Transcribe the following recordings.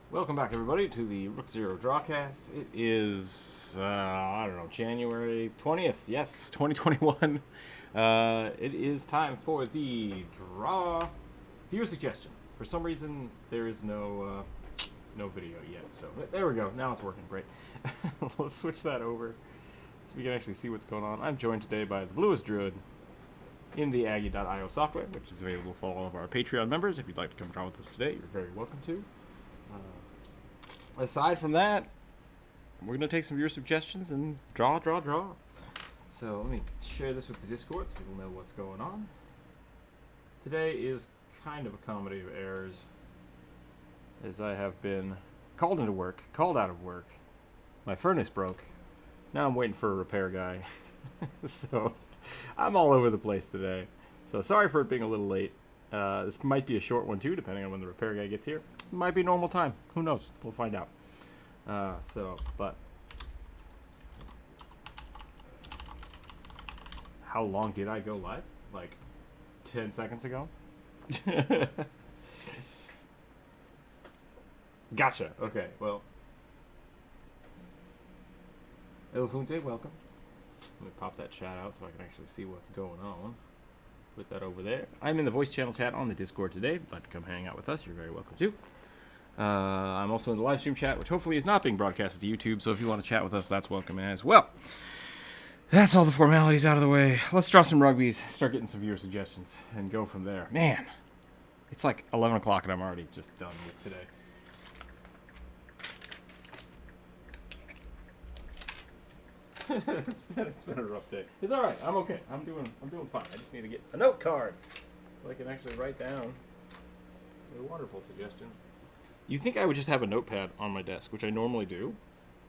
Welcome back, everybody, to the Rookzer0 Drawcast. It is, I don't know, January 20th. Yes, 2021. It is time for the draw viewer suggestion. For some reason, there is no video yet. So there we go. Now it's working great. Let's switch that over so we can actually see what's going on. I'm joined today by the Bluest Druid in the Aggie.io software, which is available for all of our Patreon members. If you'd like to come draw with us today, you're very welcome to. Aside from that, we're going to take some viewer suggestions and draw. So let me share this with the Discord so people know what's going on. Today is kind of a comedy of errors, as I have been called into work, called out of work. My furnace broke. Now I'm waiting for a repair guy. So I'm all over the place today. So sorry for it being a little late. This might be a short one too, depending on when the repair guy gets here. It might be normal time. Who knows? We'll find out. But how long did I go live? Like 10 seconds ago? Gotcha. Okay, well. Elefunte, welcome. Let me pop that chat out so I can actually see what's going on. Put that over there. I'm in the voice channel chat on the Discord today. If you'd like to come hang out with us, you're very welcome to. I'm also in the live stream chat, which hopefully is not being broadcasted to YouTube, so if you want to chat with us, that's welcome as well. That's all the formalities out of the way. Let's draw some rugbies, start getting some viewer suggestions, and go from there. Man, it's like 11 o'clock and I'm already just done with today. It's been a rough day. It's all right. I'm okay. I'm doing fine. I just need to get a note card so I can actually write down the wonderful suggestions. You think I would just have a notepad on my desk, which I normally do?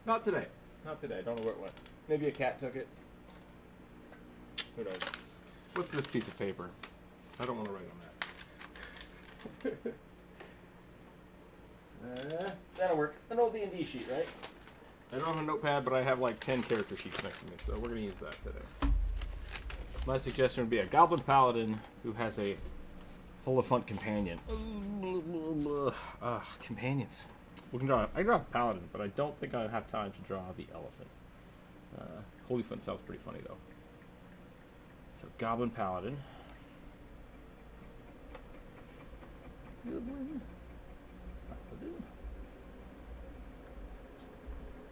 Not today. Not today. I don't know where it went. Maybe a cat took it. Who knows? What's this piece of paper? I don't want to write on that. That'll work. An old D&D sheet, right? I don't have a notepad, but I have like 10 character sheets next to me, so we're going to use that today. My suggestion would be a Goblin Paladin who has a Oliphant companion. Companions. We can draw. I draw a Paladin, but I don't think I have time to draw the elephant. Oliphant sounds pretty funny though. So Goblin Paladin. Paladin.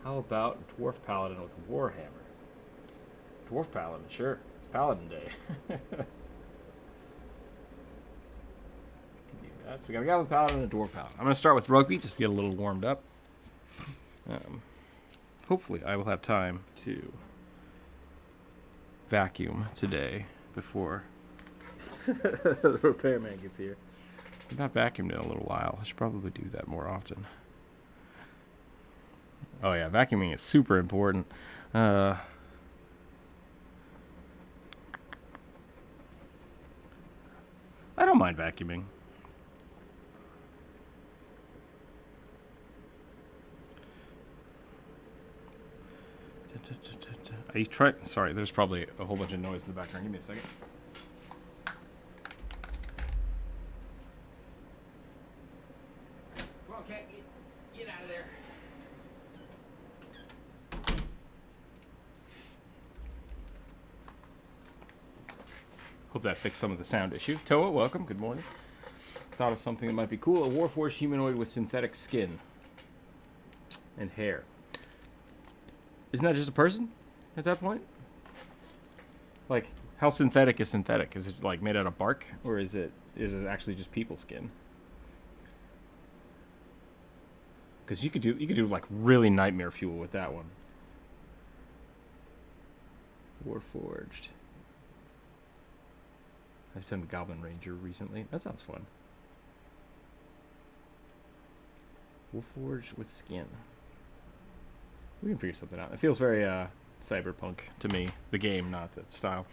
How about Dwarf Paladin with Warhammer? Dwarf Paladin, sure. It's Paladin Day. So we got a Goblin Paladin and a Dwarf Paladin. I'm going to start with Rugby, just to get a little warmed up. Hopefully I will have time to vacuum today before the repairman gets here. I've not vacuumed in a little while. I should probably do that more often. Oh yeah, vacuuming is super important. I don't mind vacuuming. Are you trying? Sorry, there's probably a whole bunch of noise in the background. Give me a second. Come on, cat, get out of there. Hope that fixed some of the sound issue. Toa, welcome. Good morning. Thought of something that might be cool. A Warforged humanoid with synthetic skin and hair. Isn't that just a person at that point? Like, how synthetic is synthetic? Is it like made out of bark, or is it actually just people skin? Because you could do like really nightmare fuel with that one. Warforged. I've done Goblin Ranger recently. That sounds fun. Warforged with skin. We can figure something out. It feels very cyberpunk to me. The game, not the style.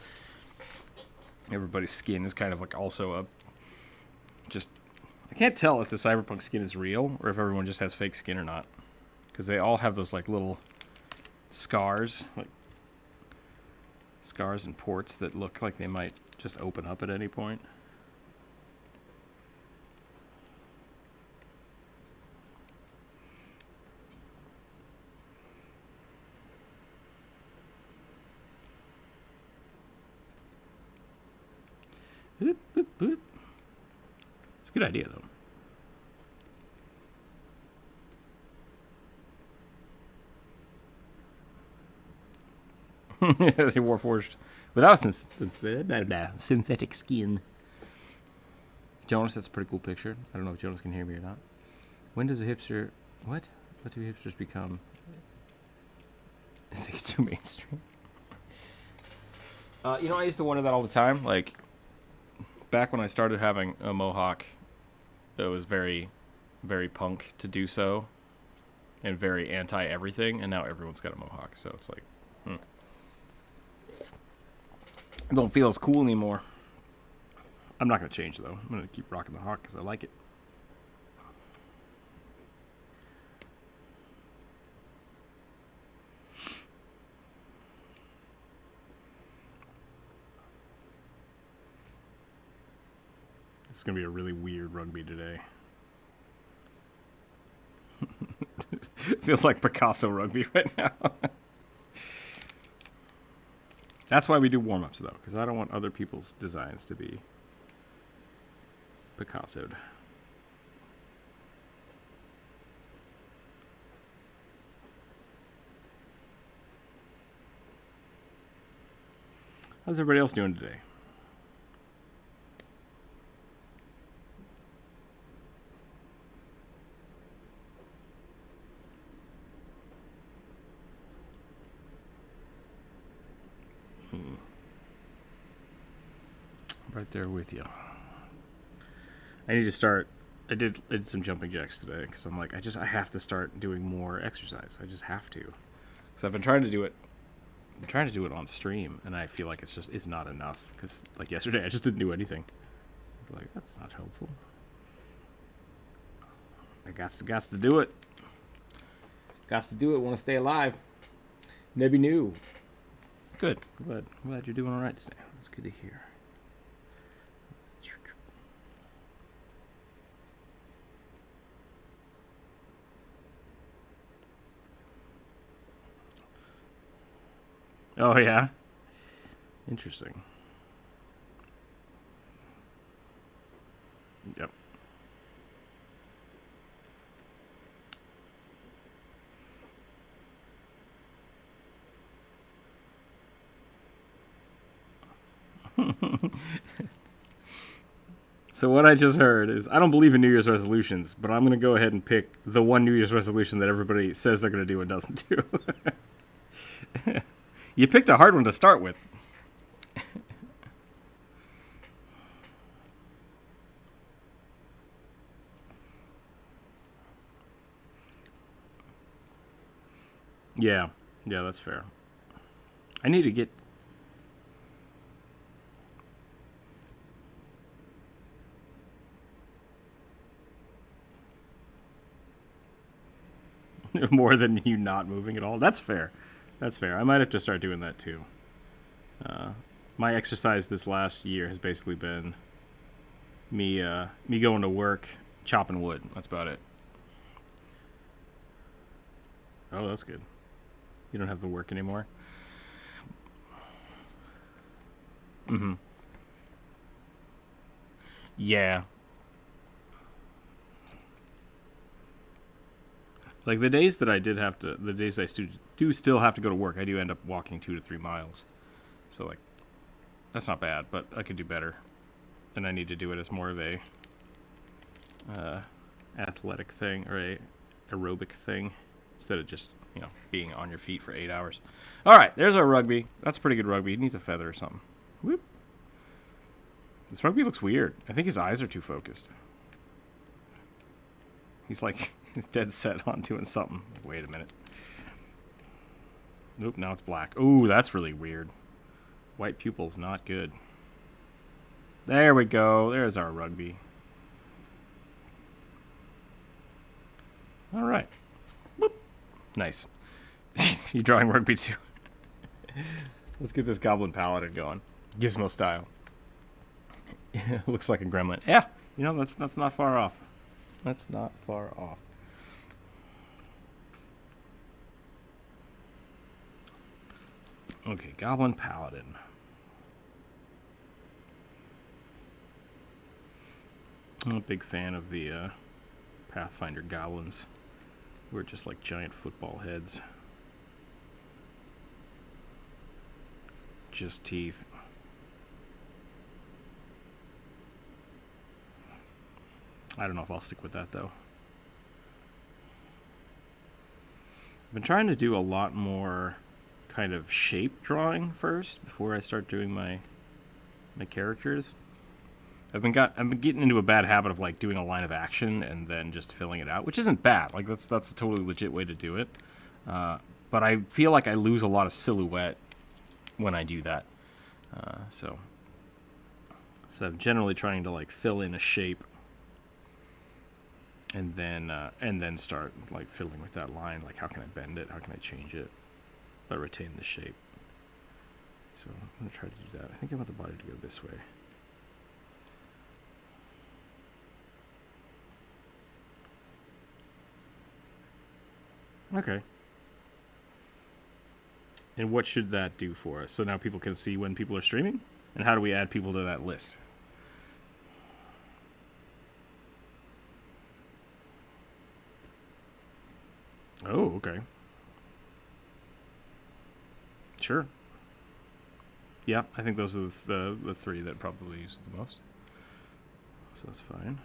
Everybody's skin is kind of like also a... Just... I can't tell if the cyberpunk skin is real or if everyone just has fake skin or not. Because they all have those like little scars. Like scars and ports that look like they might just open up at any point. Boop, boop, boop. It's a good idea, though. They warforged without synthetic skin. Jonas, that's a pretty cool picture. I don't know if Jonas can hear me or not. When does a hipster... What? What do hipsters become? Is they get too mainstream? You know, I used to wonder that all the time. Like, back when I started having a mohawk, it was very, very punk to do so. And very anti-everything. And now everyone's got a mohawk. So it's like, I don't feel as cool anymore. I'm not going to change, though. I'm going to keep rocking the hawk because I like it. It's going to be a really weird rugby today. Feels like Picasso rugby right now. That's why we do warm-ups, though, because I don't want other people's designs to be Picasso'd. How's everybody else doing today? Right there with you. I need to start. I did some jumping jacks today because I'm like, I have to start doing more exercise. I just have to. Because I've been trying to do it. I'm trying to do it on stream, and I feel like it's not enough. Because like yesterday, I just didn't do anything. I was like, that's not helpful. I got to do it. Got to do it. Want to stay alive. Maybe new. Good. Glad you're doing all right today. That's good to hear. Oh, yeah? Interesting. Yep. So what I just heard is, I don't believe in New Year's resolutions, but I'm going to go ahead and pick the one New Year's resolution that everybody says they're going to do and doesn't do. You picked a hard one to start with. Yeah, that's fair. I need to get... more than you not moving at all. That's fair. That's fair. I might have to start doing that too. My exercise this last year has basically been me going to work, chopping wood. That's about it. Oh, that's good. You don't have to work anymore. Mm-hmm. Yeah. Like the days that I did have to, the days I do still have to go to work, I do end up walking 2 to 3 miles. So like, that's not bad, but I could do better. And I need to do it as more of a athletic thing or a aerobic thing instead of just, being on your feet for 8 hours. All right, there's our rugby. That's pretty good rugby. He needs a feather or something. Whoop. This rugby looks weird. I think his eyes are too focused. He's dead set on doing something. Wait a minute. Nope, now it's black. Ooh, that's really weird. White pupils, not good. There we go. There's our rugby. All right. Boop. Nice. You drawing rugby too? Let's get this goblin paladin going. Gizmo style. Looks like a gremlin. Yeah, that's not far off. That's not far off. Okay, goblin paladin. I'm a big fan of the Pathfinder goblins, who are just like giant football heads. Just teeth. I don't know if I'll stick with that though. I've been trying to do a lot more kind of shape drawing first before I start doing my characters. I've been getting into a bad habit of like doing a line of action and then just filling it out, which isn't bad. Like that's a totally legit way to do it. But I feel like I lose a lot of silhouette when I do that. So I'm generally trying to like fill in a shape and then start like fiddling with that line. Like how can I bend it? How can I change it? But retain the shape. So I'm gonna try to do that. I think I want the body to go this way. Okay. And what should that do for us? So now people can see when people are streaming? And how do we add people to that list? Oh, okay. Sure. Yeah, I think those are the three that probably use it the most. So that's fine.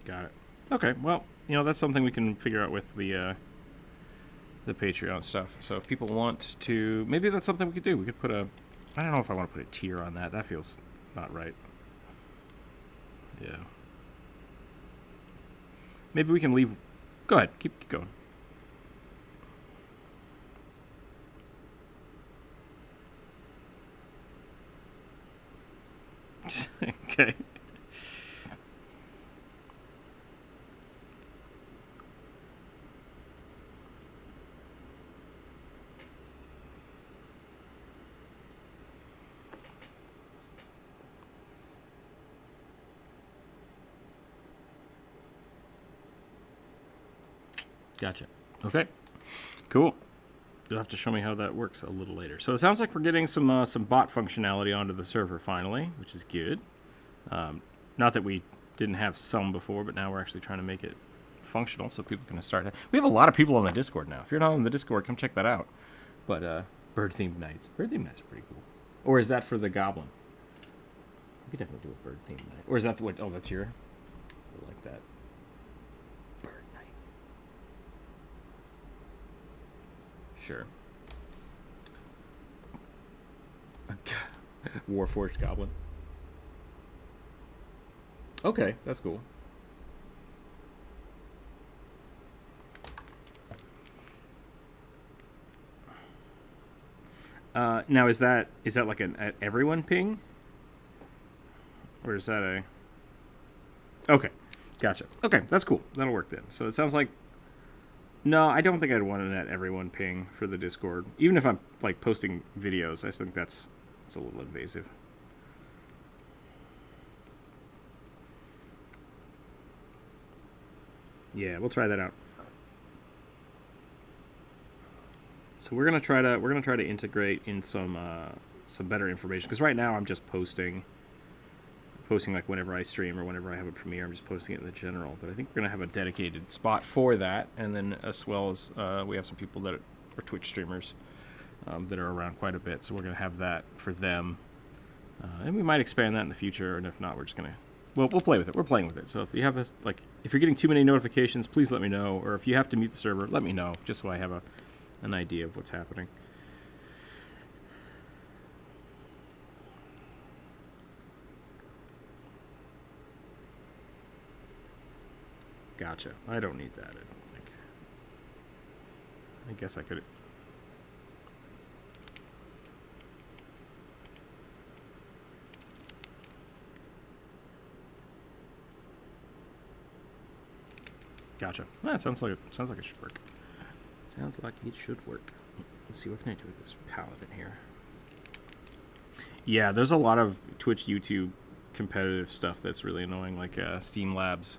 Got it. Okay, well, that's something we can figure out with the Patreon stuff. So if people want to, maybe that's something we could do. We could put I don't know if I want to put a tier on that. That feels not right. Yeah. Maybe we can leave. Go ahead, keep going. Okay. Gotcha. Okay. Cool. You'll have to show me how that works a little later. So it sounds like we're getting some bot functionality onto the server finally, which is good. Not that we didn't have some before, but now we're actually trying to make it functional so people can start. We have a lot of people on the Discord now. If you're not on the Discord, come check that out. But bird-themed nights. Bird-themed nights are pretty cool. Or is that for the goblin? We could definitely do a bird-themed night. Or is that what? Oh, that's your. I like that. Bird night. Sure. Warforged goblin. Okay, that's cool. Now is that like an everyone ping? Or is that a... Okay, gotcha. Okay, that's cool. That'll work then. So it sounds like... No, I don't think I'd want an everyone ping for the Discord. Even if I'm like posting videos, I think that's a little invasive. Yeah, we'll try that out. So we're gonna try to integrate in some better information, because right now I'm just posting like whenever I stream or whenever I have a premiere, I'm just posting it in the general. But I think we're gonna have a dedicated spot for that, and then as well as we have some people that are Twitch streamers that are around quite a bit, so we're gonna have that for them, and we might expand that in the future. And if not, we're just gonna we'll play with it. We're playing with it. So if you have this, like, if you're getting too many notifications, please let me know. Or if you have to mute the server, let me know, just so I have an idea of what's happening. Gotcha. I don't need that, I don't think. I guess I could... Gotcha. That sounds like it should work. Sounds like it should work. Let's see, what can I do with this paladin here? Yeah, there's a lot of Twitch, YouTube competitive stuff that's really annoying. Like Steam Labs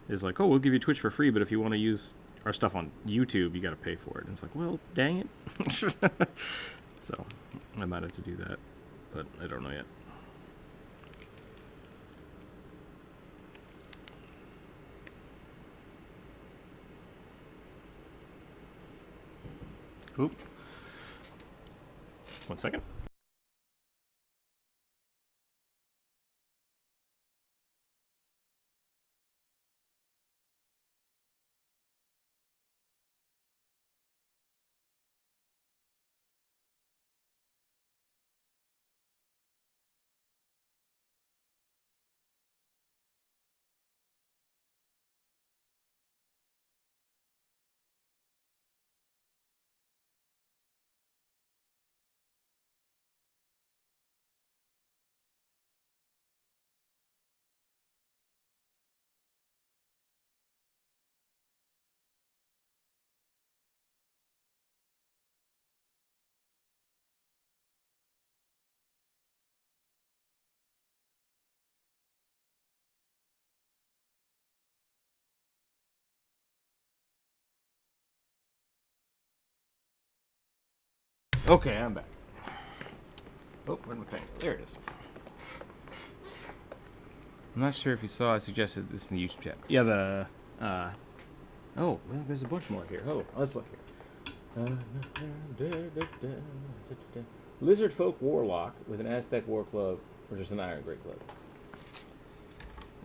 is like, oh, we'll give you Twitch for free, but if you want to our stuff on YouTube, you got to pay for it. And it's like, well, dang it. So I might have to do that, but I don't know yet. Oop. 1 second. Okay, I'm back. Oh, where's my pen? There it is. I'm not sure if you saw I suggested this in the YouTube chat. Yeah, the oh, well, there's a bunch more here. Oh, let's look here. Lizard Folk Warlock with an Aztec War Club, or just an Iron Great Club.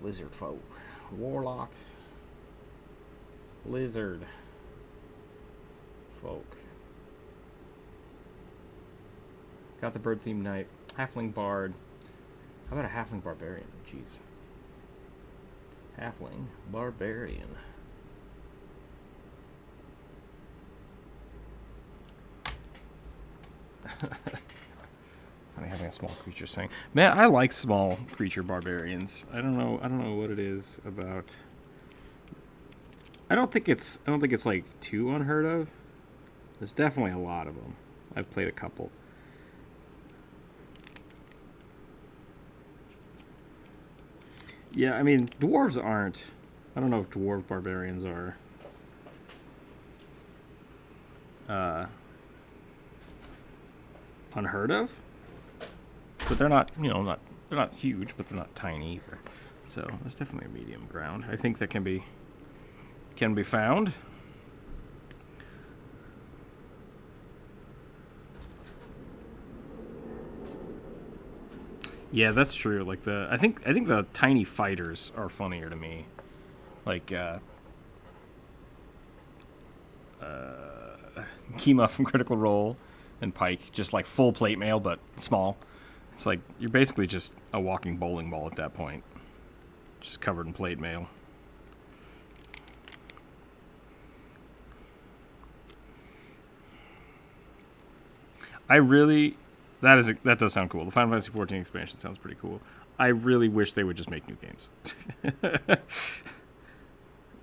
Lizard Folk Warlock. Lizard Folk. Got the bird themed knight. Halfling bard. How about a halfling barbarian? Jeez. Halfling barbarian. Funny having a small creature saying, "Man, I like small creature barbarians." I don't know what it is about. I don't think it's like too unheard of. There's definitely a lot of them. I've played a couple. Yeah, I mean, dwarves aren't. I don't know if dwarf barbarians are unheard of, but they're not. You know, they're not huge, but they're not tiny either. So there's definitely a medium ground. I think that can be found. Yeah, that's true. Like I think the tiny fighters are funnier to me. Like Kima from Critical Role and Pike, just like full plate mail but small. It's like you're basically just a walking bowling ball at that point, just covered in plate mail. That does sound cool. The Final Fantasy XIV expansion sounds pretty cool. I really wish they would just make new games.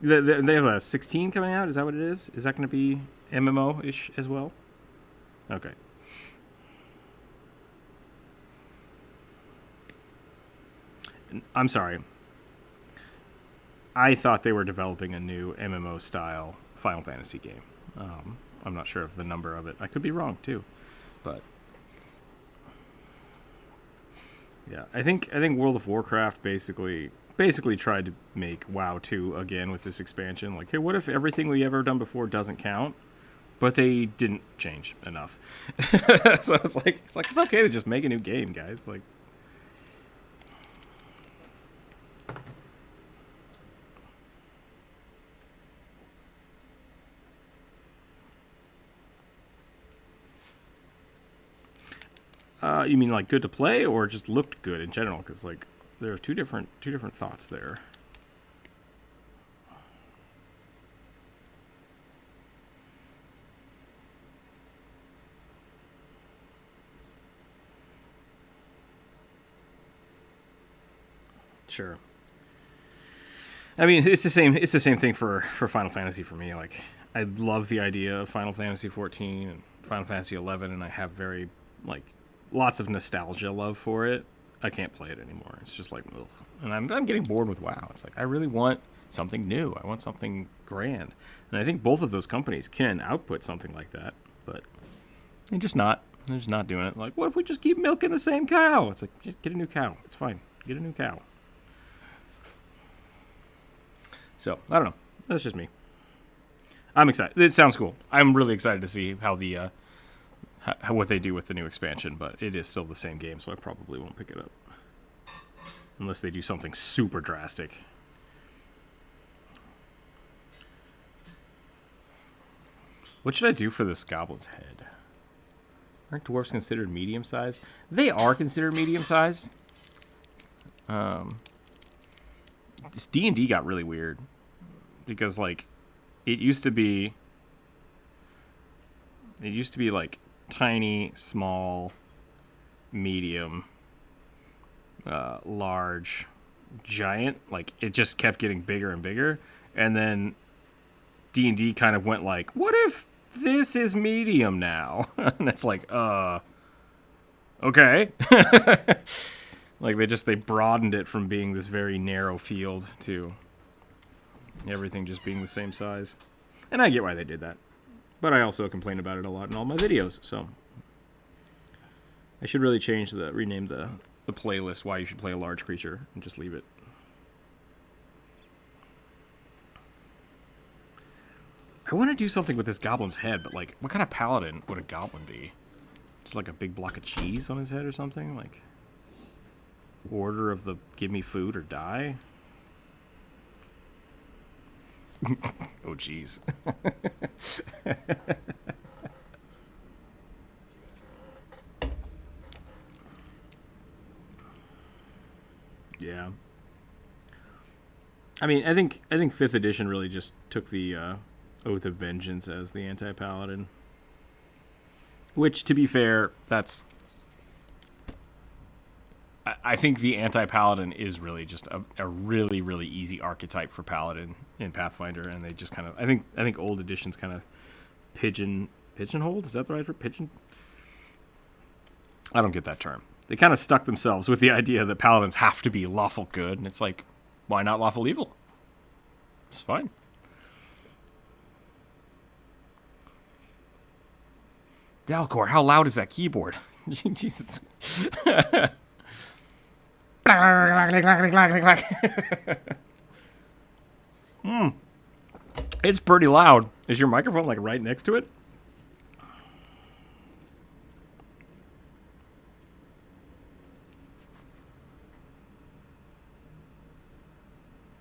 They have a 16 coming out. Is that what it is? Is that going to be MMO-ish as well? Okay. I'm sorry. I thought they were developing a new MMO-style Final Fantasy game. I'm not sure of the number of it. I could be wrong, too. But yeah, I think World of Warcraft basically tried to make WoW 2 again with this expansion. Like, hey, what if everything we ever done before doesn't count? But they didn't change enough. So it's okay to just make a new game, guys. Like, you mean like good to play, or just looked good in general? Because like there are two different thoughts there. Sure. I mean, it's the same thing for Final Fantasy for me. Like, I love the idea of Final Fantasy 14 and Final Fantasy 11, and I have very like lots of nostalgia love for it. I can't play it anymore. It's just like, ugh. And I'm getting bored with WoW. It's like I really want something new. I want something grand. And I think both of those companies can output something like that, but they're just not. They're just not doing it. Like, what if we just keep milking the same cow? It's like, just get a new cow. It's fine. Get a new cow. So, I don't know. That's just me. I'm excited. It sounds cool. I'm really excited to see how the what they do with the new expansion, but it is still the same game, so I probably won't pick it up. Unless they do something super drastic. What should I do for this goblin's head? Aren't dwarves considered medium-sized? They are considered medium-sized. This D&D got really weird. Because, like, it used to be like tiny, small, medium, large, giant. Like, it just kept getting bigger and bigger. And then D&D kind of went like, what if this is medium now? And it's like, okay. Like, they broadened it from being this very narrow field to everything just being the same size. And I get why they did that. But I also complain about it a lot in all my videos, so I should really rename the playlist why you should play a large creature and just leave it. I want to do something with this goblin's head, but like, what kind of paladin would a goblin be? Just like a big block of cheese on his head or something? Like, order of the give me food or die? Oh, jeez. Yeah. I mean, I think 5th edition really just took the Oath of Vengeance as the anti-paladin. Which, to be fair, that's... I think the anti-paladin is really just a really, really easy archetype for paladin in Pathfinder, and they just kind of... I think old editions kind of pigeonholed? Is that the right word? Pigeon? I don't get that term. They kind of stuck themselves with the idea that paladins have to be lawful good, and it's like, why not lawful evil? It's fine. Dalcor, how loud is that keyboard? Jesus. It's pretty loud. Is your microphone like right next to it?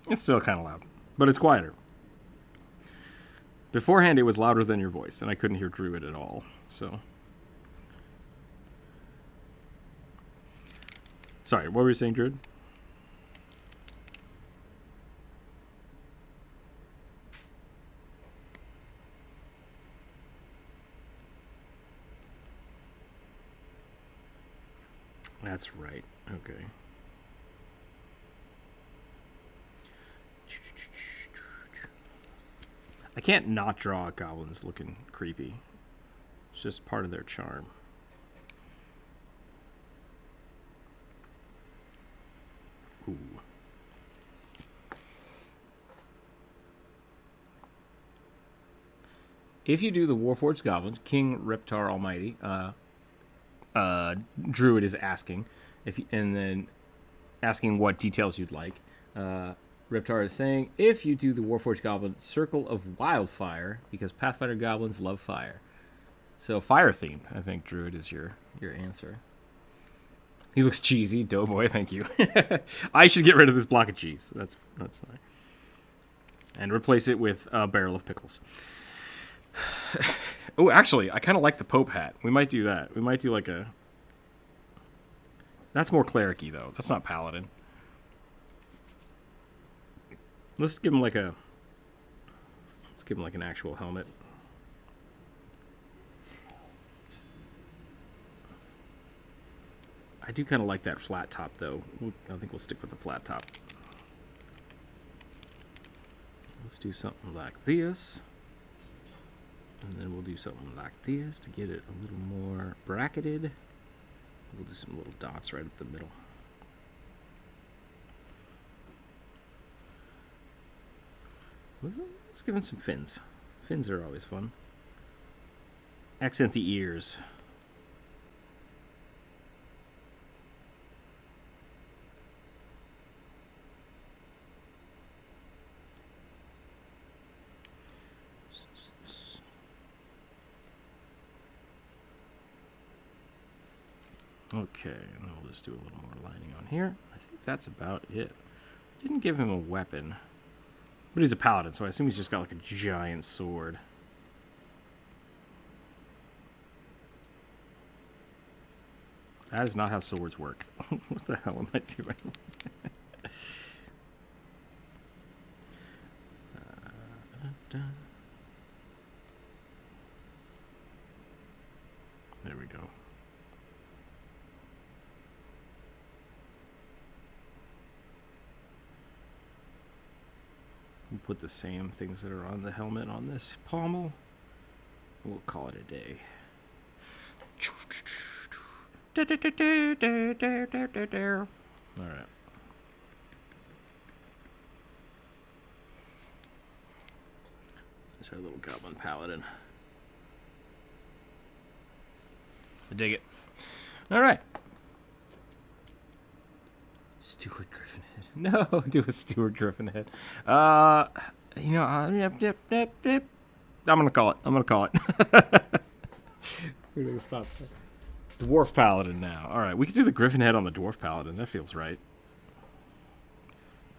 It's still kind of loud, but it's quieter. Beforehand, it was louder than your voice, and I couldn't hear Druid at all, so... Sorry, what were you saying, Druid? That's right. Okay. I can't not draw goblins looking creepy. It's just part of their charm. Ooh. If you do the Warforged Goblins, King Reptar Almighty, Druid is asking, and then asking what details you'd like. Reptar is saying, if you do the Warforged Goblin, Circle of Wildfire, because Pathfinder goblins love fire. So fire themed, I think, Druid is your answer. He looks cheesy, Doughboy, thank you. I should get rid of this block of cheese. That's fine. And replace it with a barrel of pickles. Oh, actually, I kind of like the Pope hat. We might do that. We might do like a... That's more cleric-y, though. That's not paladin. Let's give him like a... Let's give him like an actual helmet. I do kind of like that flat top, though. I think we'll stick with the flat top. Let's do something like this. And then we'll do something like this to get it a little more bracketed. We'll do some little dots right up the middle. Let's give him some fins. Fins are always fun. Accent the ears. Okay, and we'll just do a little more lining on here. I think that's about it. Didn't give him a weapon. But he's a paladin, so I assume he's just got like a giant sword. That is not how swords work. What the hell am I doing? There we go. We'll put the same things that are on the helmet on this pommel. We'll call it a day. Alright. There's our little goblin paladin. I dig it. Alright. Stuart Griffin head. No, do a Stuart Griffin head. You know, I'm gonna call it. I'm gonna call it. We're gonna stop. Dwarf Paladin now. Alright, we can do the Griffin head on the Dwarf Paladin. That feels right.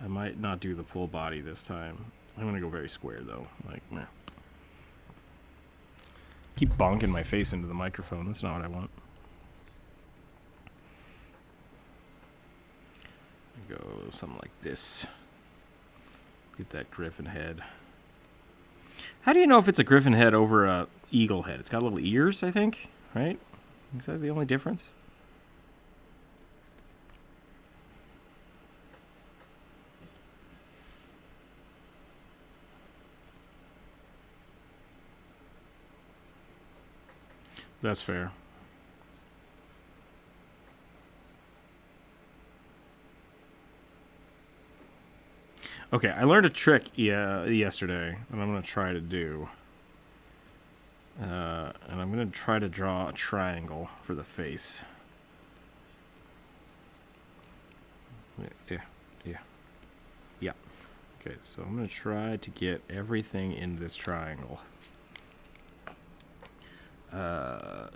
I might not do the full body this time. I'm gonna go very square though. Like, meh. Keep bonking my face into the microphone. That's not what I want. Go something like this. Get that griffin head. How do you know if it's a griffin head over a eagle head? It's got little ears, I think, right? Is that the only difference? That's fair. Okay, I learned a trick yesterday that I'm going to try to do. And I'm going to try to draw a triangle for the face. Yeah. Okay, so I'm going to try to get everything in this triangle. Got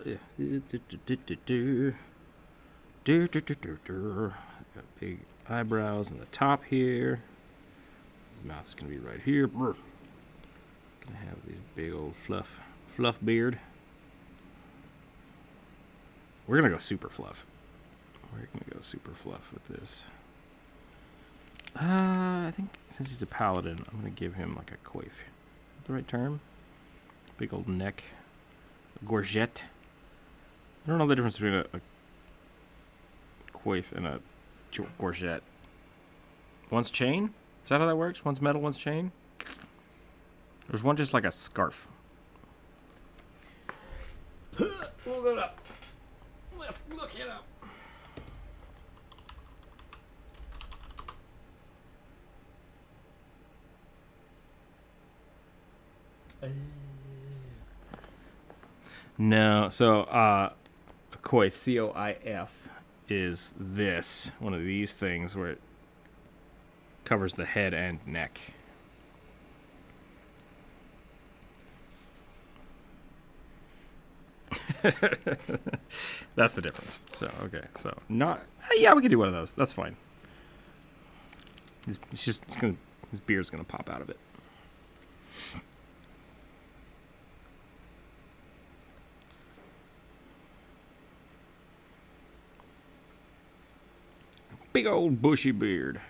big eyebrows on the top here. His mouth's gonna be right here. Gonna have these big old fluff beard. We're gonna go super fluff. We're gonna go super fluff with this. I think since he's a paladin, I'm gonna give him like a coif. Is that the right term? Big old neck. Gorget. I don't know the difference between a coif and a gorget. One's chain? Is that how that works? One's metal, one's chain? There's one just like a scarf. Hold it up. Let's look it up. No, so a coif, C-O-I-F, is this, one of these things where it covers the head and neck. That's the difference. So, okay, so not, yeah, we can do one of those. That's fine. His beard's gonna pop out of it. Big old bushy beard.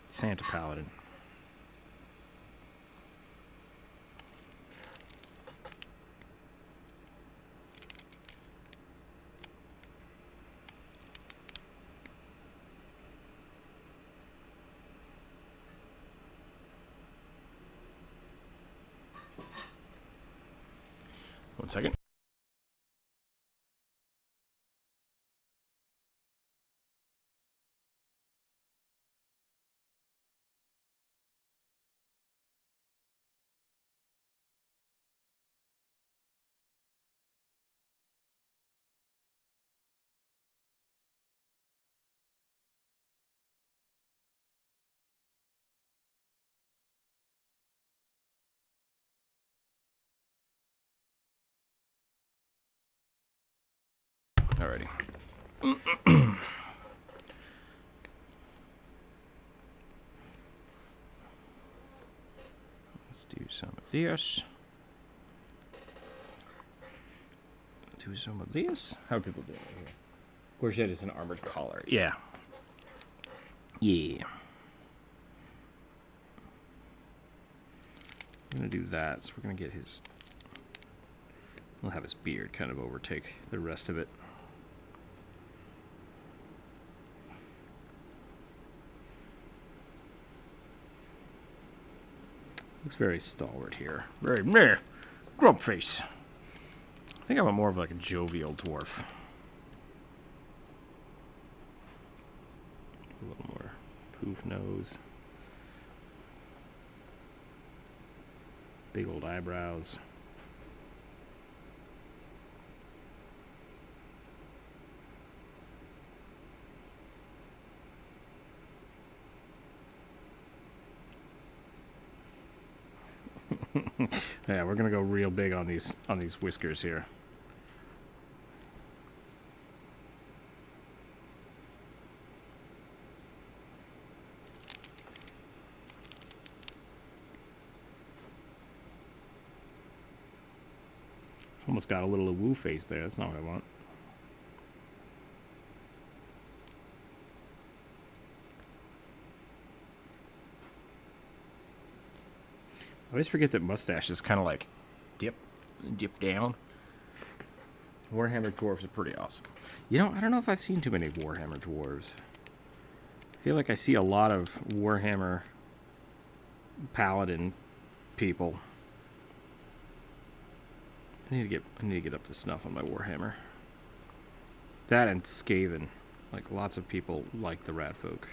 Santa Paladin. One second. Alrighty. Let's do some of this. Do some of this. How are people doing here? Courgette is an armored collar. Yeah. Yeah. I'm going to do that, so we're going to get his... We'll have his beard kind of overtake the rest of it. Looks very stalwart here. Very meh. Grump face. I think I'm more of like a jovial dwarf. A little more poof nose. Big old eyebrows. Yeah, we're gonna go real big on these whiskers here. Almost got a little woo face there. That's not what I want. I always forget that mustache is kind of like dip down. Warhammer dwarves are pretty awesome. You know, I don't know if I've seen too many Warhammer dwarves. I feel like I see a lot of Warhammer paladin people. I need to get up to snuff on my Warhammer. That and Skaven. Like, lots of people like the rat folk.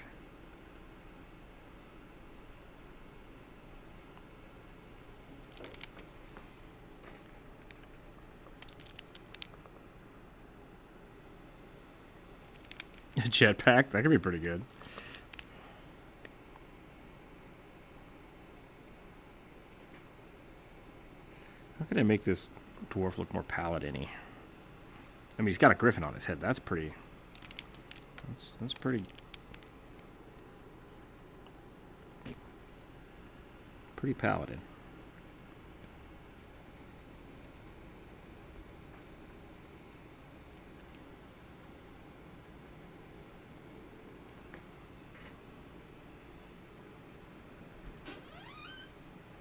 A jetpack? That could be pretty good. How can I make this dwarf look more paladin-y? I mean, he's got a griffin on his head. That's pretty... That's pretty... Pretty paladin.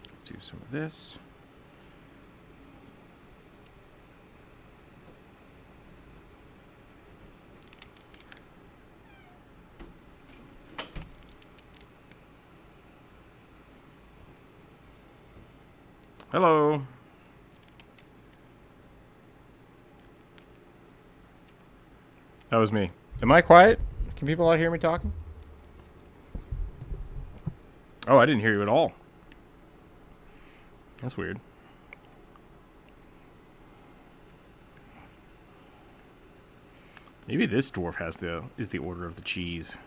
Let's do some of this. Hello. That was me. Am I quiet? Can people not hear me talking? Oh, I didn't hear you at all. That's weird. Maybe this dwarf is the order of the cheese.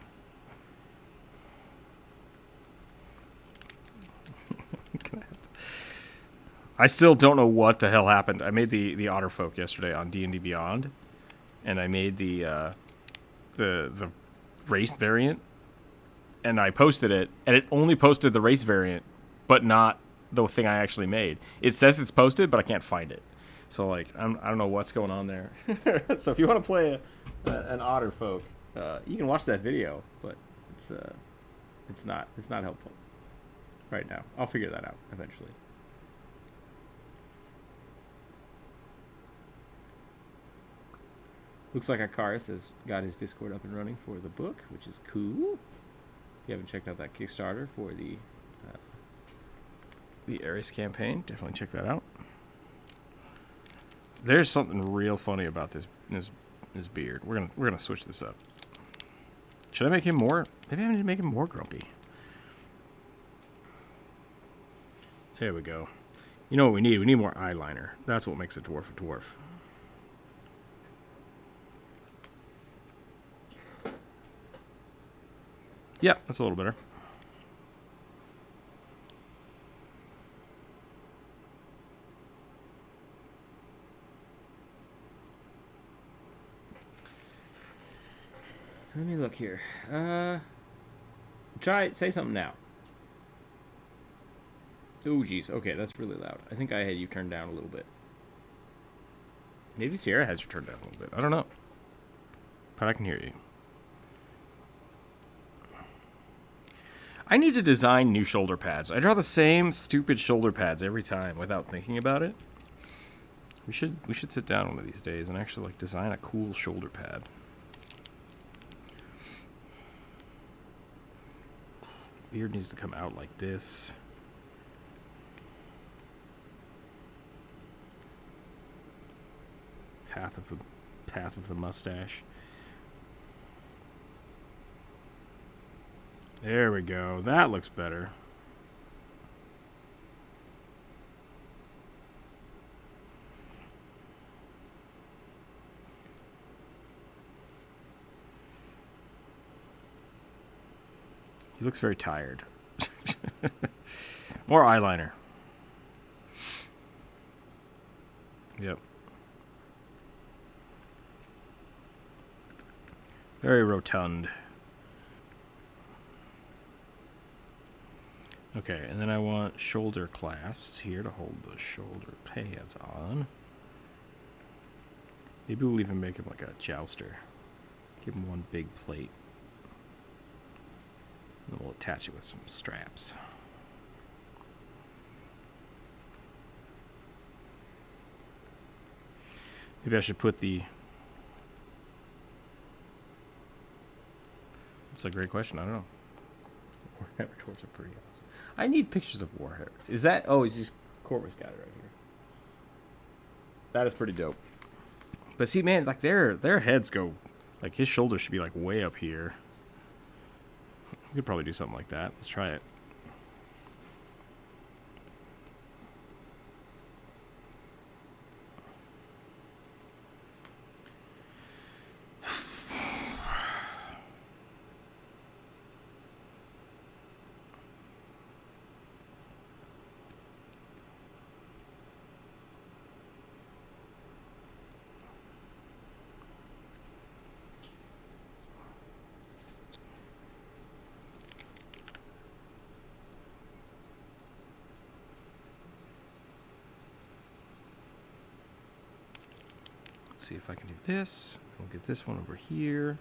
I still don't know what the hell happened. I made the otter folk yesterday on D&D Beyond, and I made the race variant, and I posted it, and it only posted the race variant, but not the thing I actually made. It says it's posted, but I can't find it. So like I don't know what's going on there. So if you want to play an otter folk, you can watch that video, but it's not helpful right now. I'll figure that out eventually. Looks like Akaris has got his Discord up and running for the book, which is cool. If you haven't checked out that Kickstarter for the Ares campaign, definitely check that out. There's something real funny about this beard. We're gonna switch this up. Should I make him more? Maybe I need to make him more grumpy. There we go. You know what we need? We need more eyeliner. That's what makes a dwarf a dwarf. Yeah, that's a little better. Let me look here. Say something now. Oh, geez. Okay, that's really loud. I think I had you turned down a little bit. Maybe Sierra has you turned down a little bit. I don't know. But I can hear you. I need to design new shoulder pads. I draw the same stupid shoulder pads every time without thinking about it. We should sit down one of these days and actually like design a cool shoulder pad. Beard needs to come out like this. Path of the mustache. There we go. That looks better. He looks very tired. More eyeliner. Yep. Very rotund. Okay, and then I want shoulder clasps here to hold the shoulder pads on. Maybe we'll even make him like a jouster. Give him one big plate. And we'll attach it with some straps. Maybe I should put the... That's a great question. I don't know. Warhammer torch are pretty awesome. I need pictures of Warhammer. Is that... Oh, he's just... Corvus got it right here. That is pretty dope. But see, man, like their heads go... Like his shoulders should be like way up here. We could probably do something like that. Let's try it. See if I can do this. We'll get this one over here.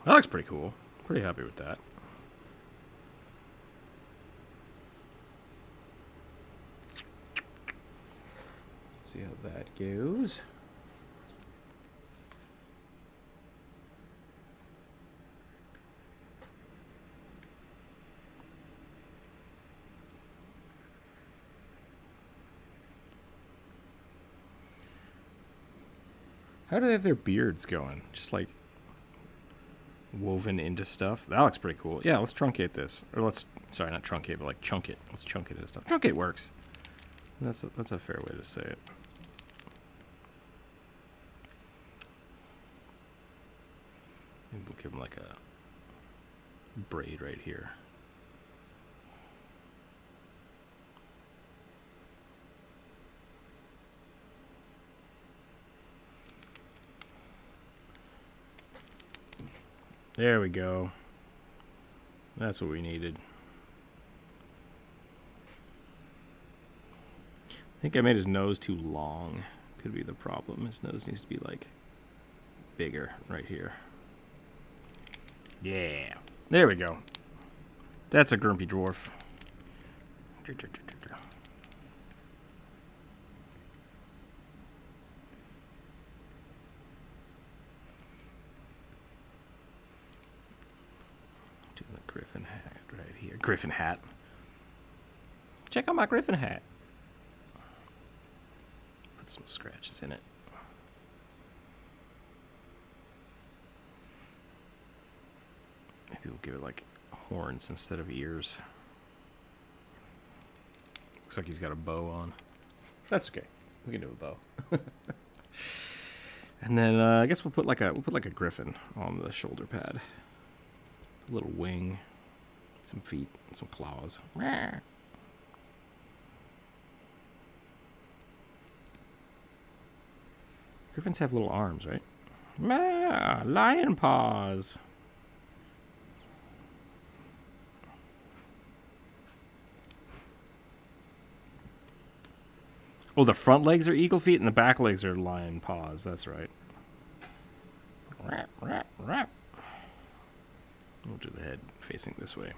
That looks pretty cool. Pretty happy with that. See how that goes. How do they have their beards going? Just like woven into stuff? That looks pretty cool. Yeah, let's truncate this. Or let's, sorry, not truncate, but like chunk it. Let's chunk it into stuff. Truncate works. That's a fair way to say it. Maybe we'll give them like a braid right here. There we go. That's what we needed. I think I made his nose too long. Could be the problem. His nose needs to be like bigger right here. Yeah. There we go. That's a grumpy dwarf. Griffin hat right here. Griffin hat. Check out my Griffin hat. Put some scratches in it. Maybe we'll give it like horns instead of ears. Looks like he's got a bow on. That's okay. We can do a bow. And then I guess we'll put like a griffin on the shoulder pad. A little wing, some feet, some claws. Griffins have little arms, right? Ah, lion paws. Oh, the front legs are eagle feet and the back legs are lion paws. That's right. Rap, rap, rap. We'll do the head facing this way.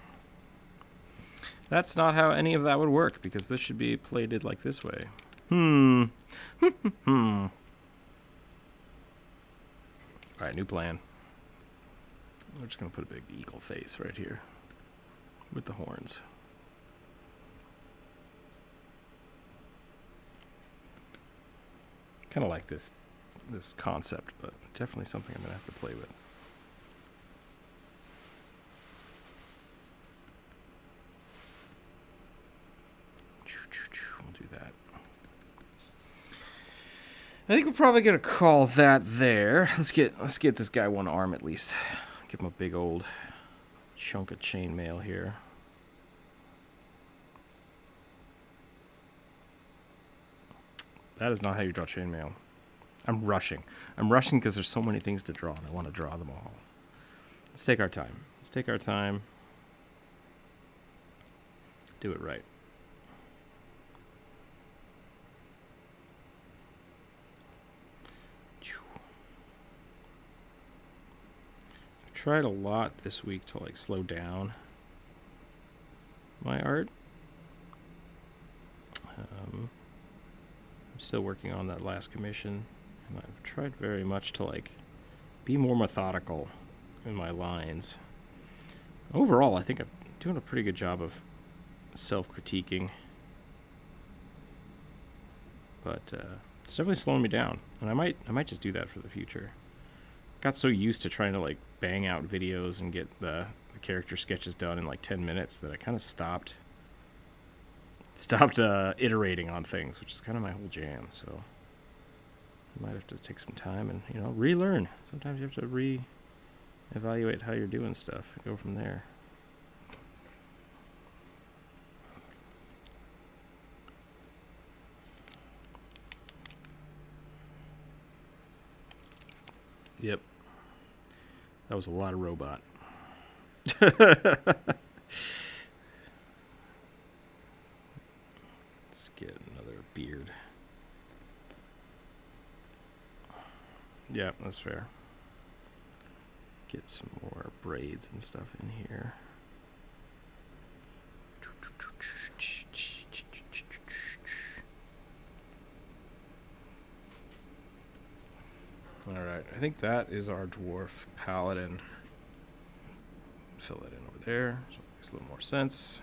That's not how any of that would work, because this should be plated like this way. Alright, new plan. We're just going to put a big eagle face right here with the horns. Kind of like this concept, but definitely something I'm going to have to play with. We'll do that. I think we're probably going to call that there. Let's get this guy one arm at least. Give him a big old chunk of chainmail here. That is not how you draw chainmail. I'm rushing. I'm rushing because there's so many things to draw, and I want to draw them all. Let's take our time. Let's take our time. Do it right. I've tried a lot this week to like slow down my art. I'm still working on that last commission, and I've tried very much to like be more methodical in my lines. Overall, I think I'm doing a pretty good job of self-critiquing, but it's definitely slowing me down, and I might just do that for the future. Got so used to trying to like bang out videos and get the character sketches done in like 10 minutes that I kind of stopped iterating on things, which is kind of my whole jam. So I might have to take some time and, you know, relearn. Sometimes you have to re-evaluate how you're doing stuff and go from there. Yep. That was a lot of robot. Get another beard. Yeah, that's fair. Get some more braids and stuff in here. Alright, I think that is our dwarf paladin. Fill that in over there so it makes a little more sense.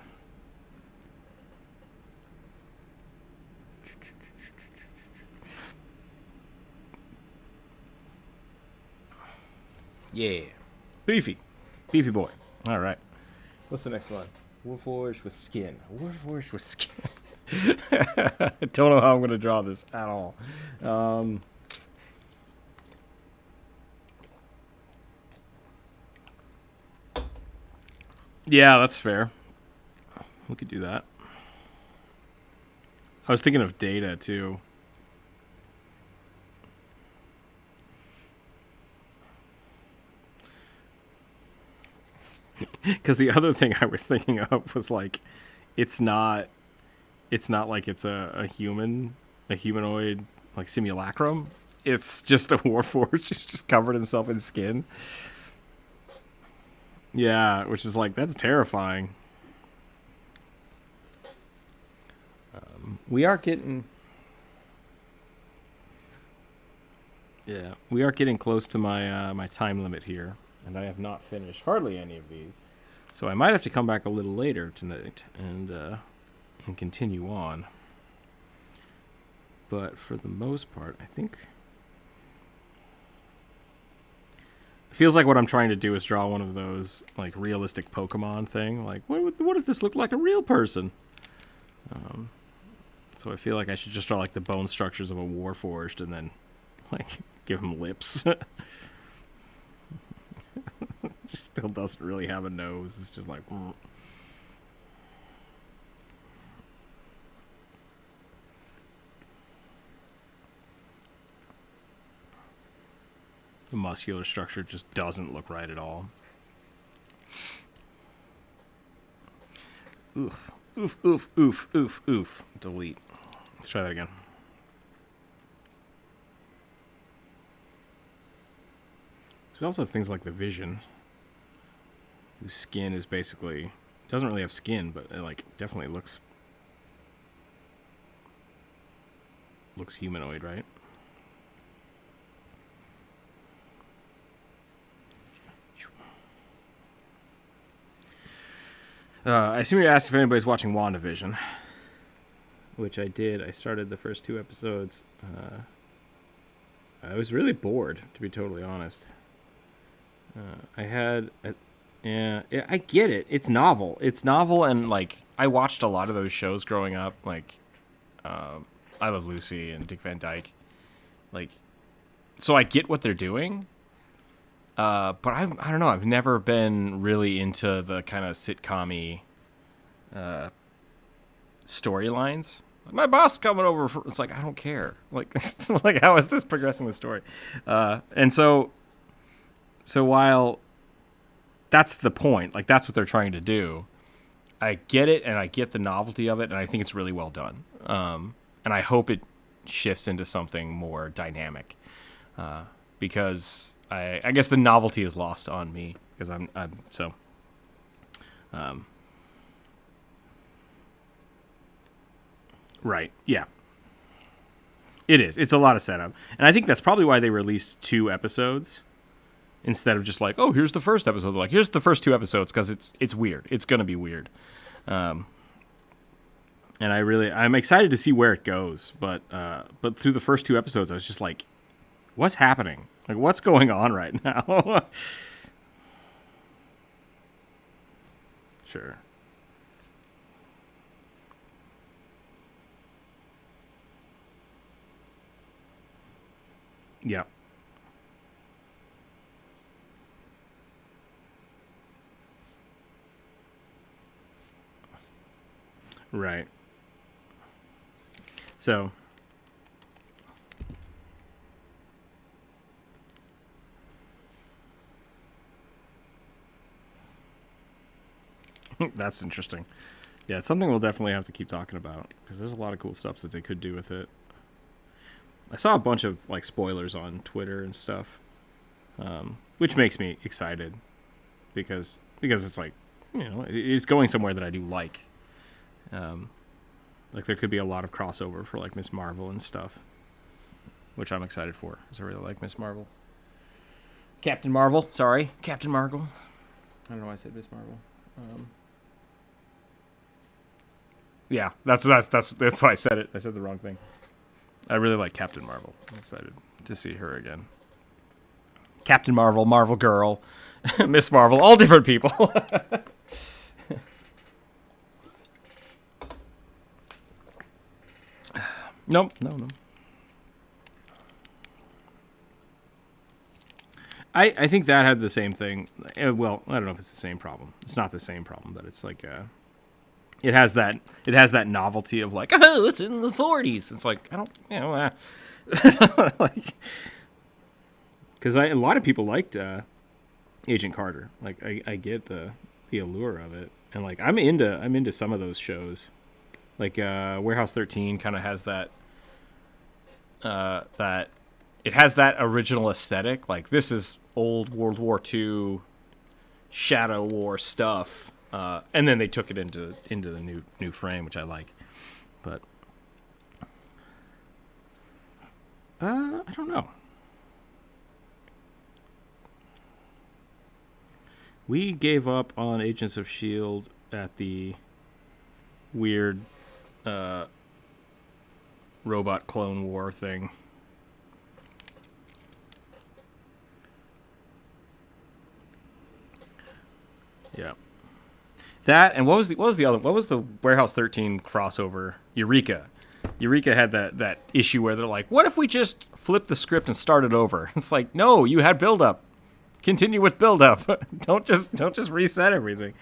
Yeah. Beefy boy. All right. What's the next one? Warforged with skin. Warforged with skin. I don't know how I'm going to draw this at all. Yeah, that's fair. We could do that. I was thinking of data, too. Because the other thing I was thinking of was like, it's not like it's a humanoid like simulacrum. It's just a warforged who's just covered himself in skin. Yeah, which is like, that's terrifying. We are getting close to my my time limit here, and I have not finished hardly any of these, so I might have to come back a little later tonight and continue on. But for the most part, I think it feels like what I'm trying to do is draw one of those like realistic Pokemon thing. Like, what if this looked like a real person? So I feel like I should just draw like the bone structures of a Warforged and then like give him lips. Just still doesn't really have a nose. It's just like. The muscular structure just doesn't look right at all. Oof. Oof, oof, oof, oof, oof. Delete. Let's try that again. So we also have things like the Vision, whose skin is basically... doesn't really have skin, but it, like, definitely looks humanoid, right? I assume you're asking if anybody's watching WandaVision, which I did. I started the first 2 episodes. I was really bored, to be totally honest. Yeah, I get it. It's novel. And, like, I watched a lot of those shows growing up, like, I Love Lucy and Dick Van Dyke. Like, so I get what they're doing. But I don't know. I've never been really into the kind of sitcom-y storylines. Like, my boss coming over. It's like, I don't care. Like, like, how is this progressing the story? And so while that's the point, like, that's what they're trying to do, I get it, and I get the novelty of it, and I think it's really well done. And I hope it shifts into something more dynamic, because I guess the novelty is lost on me because I'm so. Right. Yeah. It is. It's a lot of setup, and I think that's probably why they released 2 episodes instead of just like, oh, here's the first episode. They're like, here's the first 2 episodes because it's weird. It's gonna be weird. And I'm excited to see where it goes, but through the first 2 episodes, I was just like, what's happening? Like, what's going on right now? Sure. Yeah. Right. So... that's interesting. Yeah, it's something we'll definitely have to keep talking about because there's a lot of cool stuff that they could do with it. I saw a bunch of like spoilers on Twitter and stuff, which makes me excited because it's like, you know, it's going somewhere that I do like. Like there could be a lot of crossover for like Miss Marvel and stuff, which I'm excited for because I really like Miss Marvel. Captain Marvel. Sorry, Captain Marvel. I don't know why I said Miss Marvel. Yeah, that's why I said it. I said the wrong thing. I really like Captain Marvel. I'm excited to see her again. Captain Marvel, Marvel Girl, Miss Marvel, all different people. Nope, no. I think that had the same thing. Well, I don't know if it's the same problem. It's not the same problem, but it's like it has that novelty of like, oh, it's in the 40s. It's like, I don't, you know, like, because a lot of people liked Agent Carter. Like, I get the allure of it, and like I'm into some of those shows. Like Warehouse 13 kind of has that it has that original aesthetic. Like, this is old World War II Shadow War stuff, and then they took it into the new frame, which I like. But I don't know. We gave up on Agents of S.H.I.E.L.D. at the weird robot clone war thing. Yeah. That, and what was the other? What was the Warehouse 13 crossover? Eureka. Eureka had that issue where they're like, what if we just flip the script and start it over? It's like, no, you had build up. Continue with build up. don't just reset everything.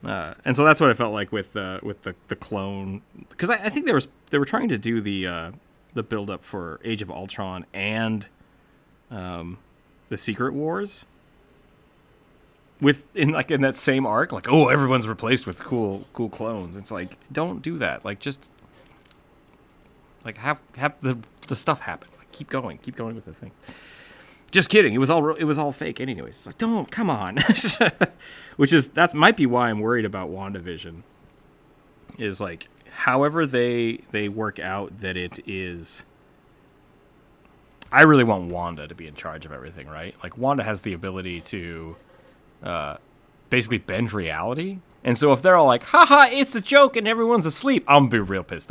And so that's what I felt like with the clone, because I think they were trying to do the build up for Age of Ultron and the Secret Wars. In that same arc, like, oh, everyone's replaced with cool clones. It's like, don't do that. Like, just like have the stuff happen. Like, keep going with the thing. Just kidding. It was all fake anyways. It's like, don't, come on. That might be why I'm worried about WandaVision. Is like, however they work out that it is. I really want Wanda to be in charge of everything, right? Like, Wanda has the ability to basically bend reality. And so if they're all like, haha, it's a joke and everyone's asleep, I'm gonna be real pissed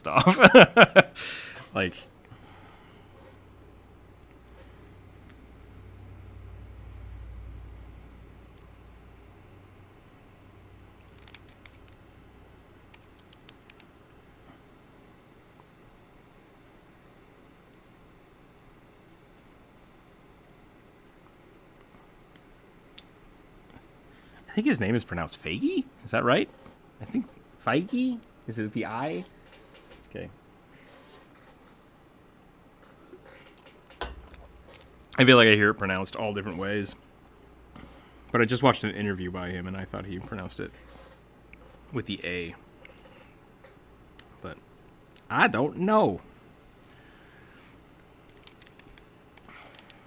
off. Like, I think his name is pronounced Feige. Is that right? I think Feige? Is it the I? Okay. I feel like I hear it pronounced all different ways. But I just watched an interview by him, and I thought he pronounced it with the A. But I don't know.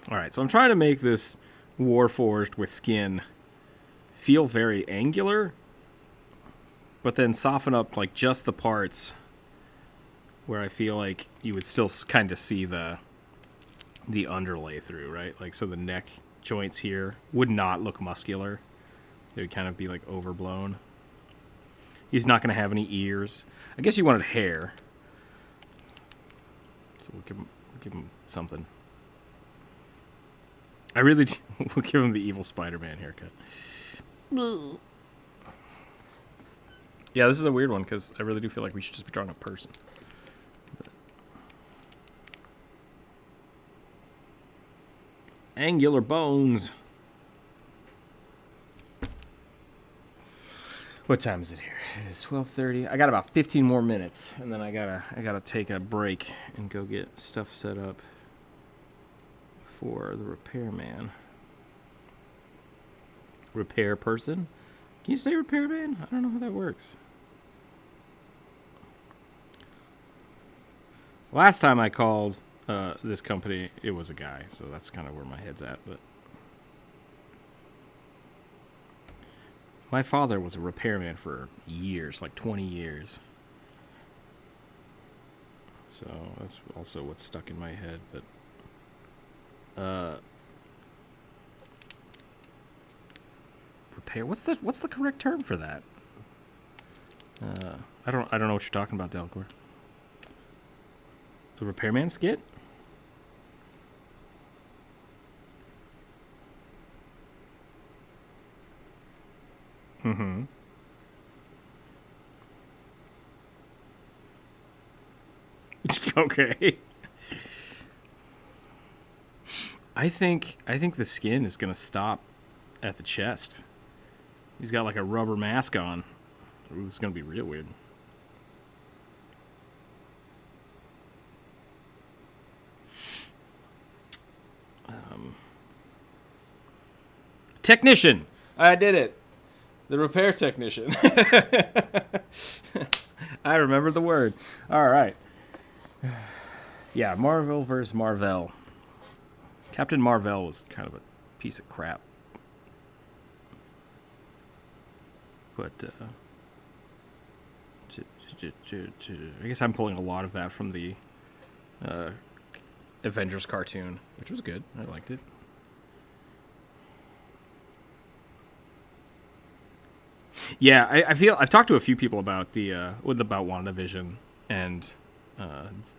All right, so I'm trying to make this Warforged with skin feel very angular, but then soften up like just the parts where I feel like you would still kind of see the underlay through, right? Like, so the neck joints here would not look muscular. They would kind of be like overblown. He's not going to have any ears. I guess you wanted hair, so we'll give him something. I really do. We'll give him the evil Spider-Man haircut. Yeah, this is a weird one because I really do feel like we should just be drawing a person. Angular bones. What time is it here? It's 12:30. I got about 15 more minutes, and then I gotta take a break and go get stuff set up for the repairman. Repair person? Can you say repairman? I don't know how that works. Last time I called this company, it was a guy, so that's kind of where my head's at. But my father was a repairman for years, like 20 years. So that's also what's stuck in my head. But repair. What's the correct term for that? I don't know what you're talking about, Delcor. The repairman skit? Mm-hmm. Okay. I think the skin is gonna stop at the chest. He's got like a rubber mask on. Ooh, this is gonna be real weird. Technician! I did it! The repair technician. I remembered the word. Alright. Yeah, Marvel versus Marvel. Captain Marvel was kind of a piece of crap. But, I guess I'm pulling a lot of that from the Avengers cartoon, which was good. I liked it. Yeah, I feel I've talked to a few people about about WandaVision, and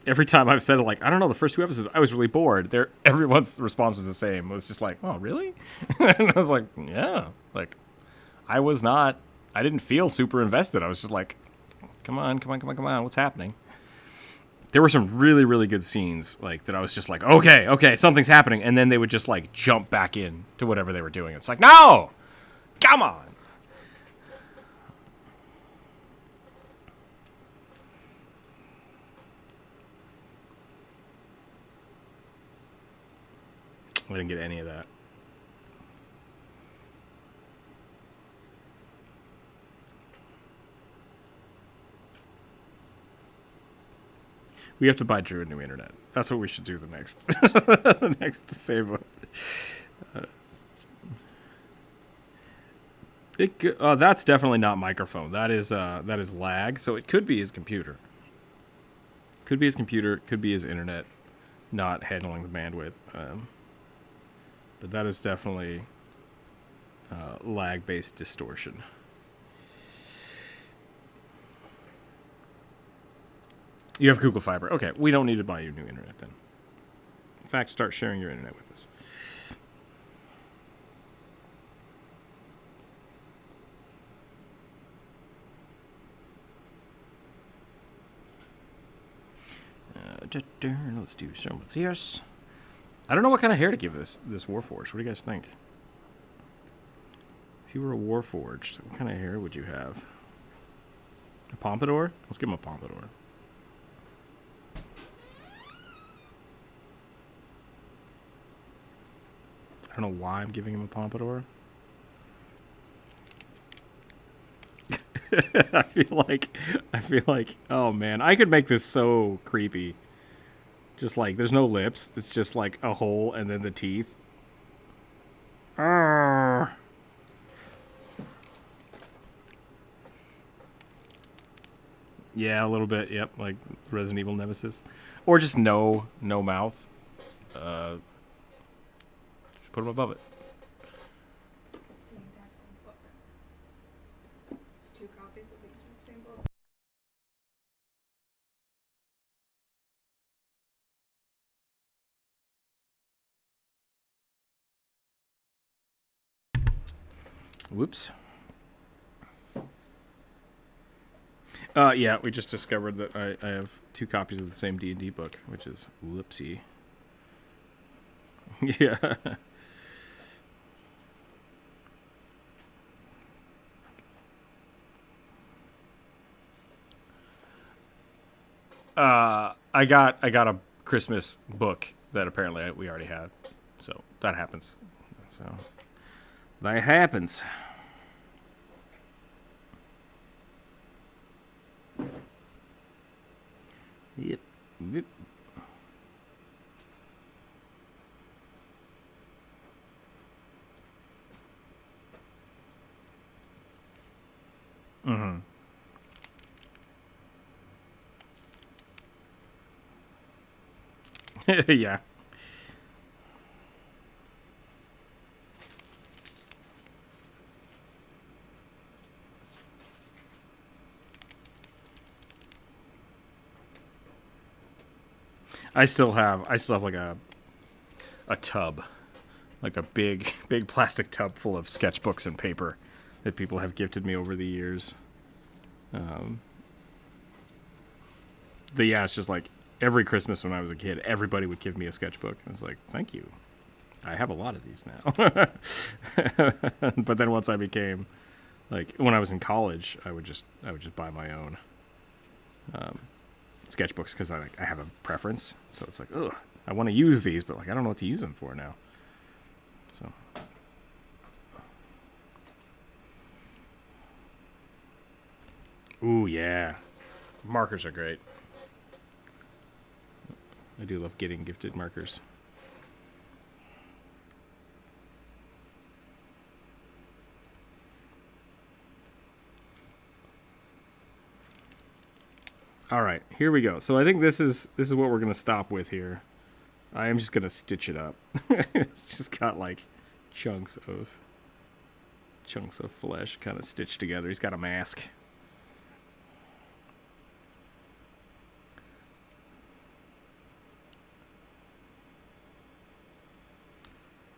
every time I've said it, like, I don't know, the first 2 episodes I was really bored. Everyone's response was the same. It was just like, oh, really? And I was like, yeah, like I didn't feel super invested. I was just like, come on, what's happening? There were some really, really good scenes like that. I was just like, okay, something's happening, and then they would just like jump back in to whatever they were doing. It's like, no, come on. I didn't get any of that. We have to buy Drew a new internet. That's what we should do the next the next save one. That's definitely not microphone. That is lag. So it could be his computer. Could be his computer. Could be his internet not handling the bandwidth. But that is definitely lag-based distortion. You have Google Fiber. Okay, we don't need to buy you new internet then. In fact, start sharing your internet with us. Let's do some of this. I don't know what kind of hair to give this Warforged. What do you guys think? If you were a Warforged, what kind of hair would you have? A pompadour? Let's give him a pompadour. I don't know why I'm giving him a pompadour. I feel like, oh man, I could make this so creepy. Just like, there's no lips. It's just like a hole and then the teeth. Arrgh. Yeah, a little bit. Yep, like Resident Evil Nemesis. Or just no mouth. Just put him above it. It's the exact same book. It's 2 copies of the exact same book. Whoops. Yeah, we just discovered that I have 2 copies of the same D&D book, which is whoopsie. Yeah. I got a Christmas book that apparently we already had, so that happens. So that happens. Yep. Yep. Mm-hmm. Yeah. I still have like a tub, like a big plastic tub full of sketchbooks and paper that people have gifted me over the years. Yeah, it's just like every Christmas when I was a kid, everybody would give me a sketchbook. I was like, thank you. I have a lot of these now. But then once I became, like, when I was in college, I would just buy my own sketchbooks because I have a preference. So it's like, ugh, I want to use these, but like I don't know what to use them for now. So. Ooh, yeah. Markers are great. I do love getting gifted markers. All right, here we go. So I think this is what we're gonna stop with here. I am just gonna stitch it up. It's just got like chunks of flesh kind of stitched together. He's got a mask.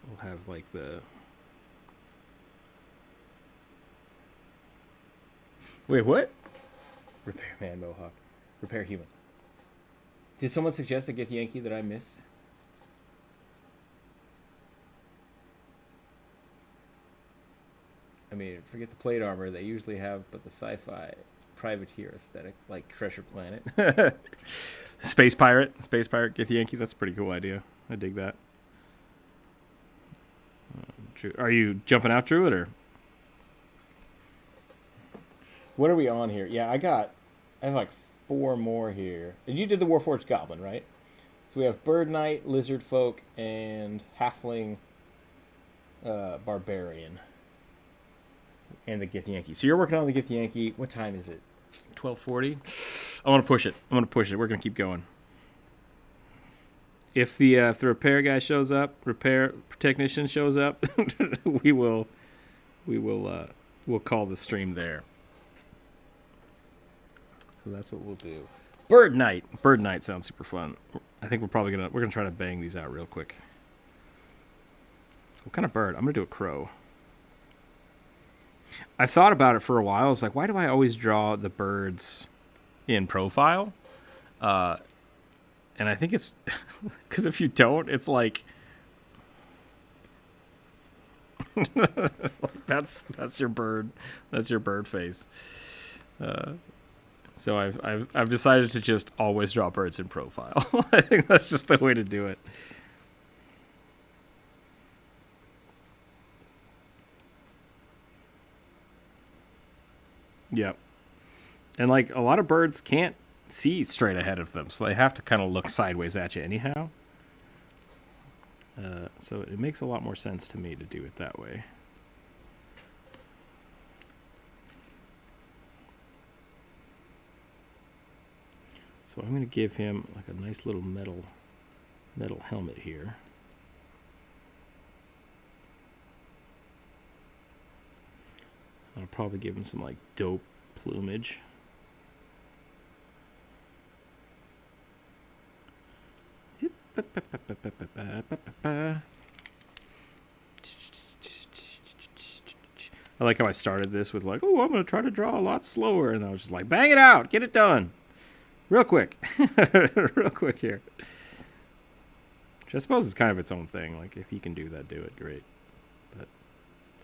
We'll have like the... Wait, what? Repairman Mohawk. Repair human. Did someone suggest a Gith Yankee that I missed? I mean, forget the plate armor they usually have, but the sci-fi privateer aesthetic, like Treasure Planet. Space pirate Gith Yankee. That's a pretty cool idea. I dig that. Are you jumping out, Druid, or what are we on here? Yeah, I have like 4 more here. And you did the Warforged Goblin, right? So we have Bird Knight, Lizard Folk, and Halfling Barbarian. And the Githyanki. So you're working on the Githyanki. What time is it? 12:40? I want to push it. We're going to keep going. If the repair guy shows up, repair technician shows up, we'll call the stream there. So that's what we'll do. Bird Night. Bird Night sounds super fun. I think we're gonna try to bang these out real quick. What kind of bird? I'm gonna do a crow. I thought about it for a while. I was like, why do I always draw the birds in profile? And I think it's because if you don't, it's like that's your bird. That's your bird face. So I've decided to just always draw birds in profile. I think that's just the way to do it. Yep. And like a lot of birds can't see straight ahead of them, so they have to kind of look sideways at you anyhow. So it makes a lot more sense to me to do it that way. So I'm going to give him like a nice little metal helmet here. I'll probably give him some like dope plumage. I like how I started this with like, oh, I'm going to try to draw a lot slower. And I was just like, bang it out. Get it done. Real quick. Real quick here. Which I suppose is kind of its own thing. Like, if you can do that, do it. Great. But